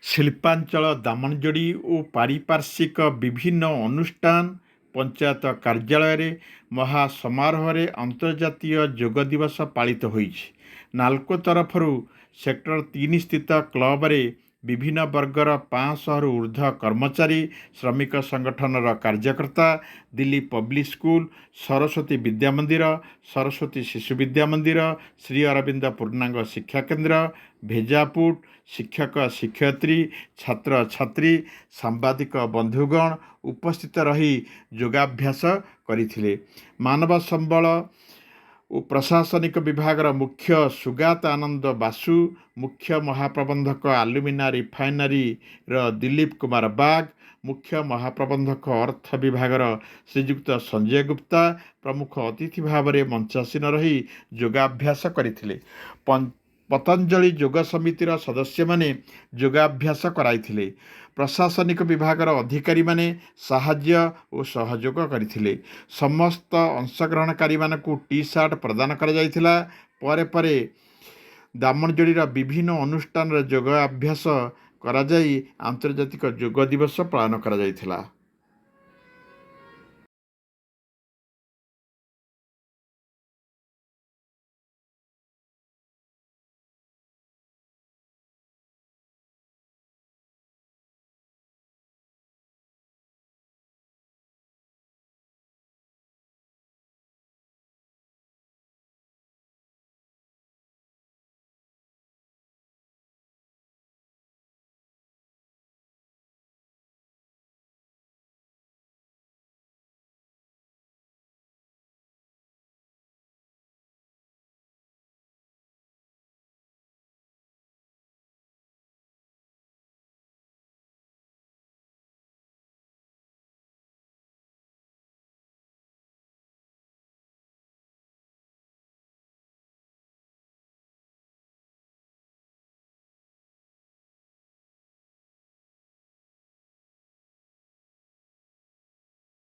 ଶିଳ୍ପାଞ୍ଚଳ ଦାମନଯୋଡ଼ି ଓ ପାରିପାର୍ଶ୍ୱିକ ବିଭିନ୍ନ ଅନୁଷ୍ଠାନ ପଞ୍ଚାୟତ କାର୍ଯ୍ୟାଳୟରେ ମହା ସମାରୋହରେ ଅନ୍ତର୍ଜାତୀୟ ଯୋଗ ଦିବସ ପାଳିତ ହୋଇଛି। ନାଲ୍କୋ ତରଫରୁ ସେକ୍ଟର 3 ସ୍ଥିତ କ୍ଲବରେ ବିଭିନ୍ନ ବର୍ଗର 500ରୁ ଉର୍ଦ୍ଧ୍ୱ କର୍ମଚାରୀ, ଶ୍ରମିକ ସଂଗଠନର କାର୍ଯ୍ୟକର୍ତ୍ତା, ଦିଲ୍ଲୀ ପବ୍ଲିକ୍ ସ୍କୁଲ, ସରସ୍ୱତୀ ବିଦ୍ୟା ମନ୍ଦିର, ସରସ୍ୱତୀ ଶିଶୁ ବିଦ୍ୟା ମନ୍ଦିର, ଶ୍ରୀ ଅରବିନ୍ଦ ପୂର୍ଣ୍ଣାଙ୍ଗ ଶିକ୍ଷା କେନ୍ଦ୍ର, ଭେଜାପୁଟ, ଶିକ୍ଷକ ଶିକ୍ଷୟିତ୍ରୀ, ଛାତ୍ରଛାତ୍ରୀ, ସାମ୍ବାଦିକ ବନ୍ଧୁଗଣ ଉପସ୍ଥିତ ରହି ଯୋଗାଭ୍ୟାସ କରିଥିଲେ। ମାନବ ସମ୍ବଳ ଓ ପ୍ରଶାସନିକ ବିଭାଗର ମୁଖ୍ୟ ସୁଗାତ ଆନନ୍ଦ ବାସୁ, ମୁଖ୍ୟ ମହାପ୍ରବନ୍ଧକ ଆଲୁମିନା ରିଫାଇନାରୀର ଦିଲ୍ଲୀପ କୁମାର ବାଗ, ମୁଖ୍ୟ ମହାପ୍ରବନ୍ଧକ ଅର୍ଥ ବିଭାଗର ଶ୍ରୀଯୁକ୍ତ ସଞ୍ଜୟ ଗୁପ୍ତା ପ୍ରମୁଖ ଅତିଥି ଭାବରେ ମଞ୍ଚାସୀନ ରହି ଯୋଗାଭ୍ୟାସ କରିଥିଲେ। ପତଞ୍ଜଳି ଯୋଗ ସମିତିର ସଦସ୍ୟମାନେ ଯୋଗାଭ୍ୟାସ କରାଇଥିଲେ। ପ୍ରଶାସନିକ ବିଭାଗର ଅଧିକାରୀମାନେ ସାହାଯ୍ୟ ଓ ସହଯୋଗ କରିଥିଲେ। ସମସ୍ତ ଅଂଶଗ୍ରହଣକାରୀମାନଙ୍କୁ ଟି-ସାର୍ଟ ପ୍ରଦାନ କରାଯାଇଥିଲା। ପରେ ଦାମନଯୋଡ଼ିର ବିଭିନ୍ନ ଅନୁଷ୍ଠାନରେ ଯୋଗାଭ୍ୟାସ କରାଯାଇ ଆନ୍ତର୍ଜାତିକ ଯୋଗ ଦିବସ ପାଳନ କରାଯାଇଥିଲା।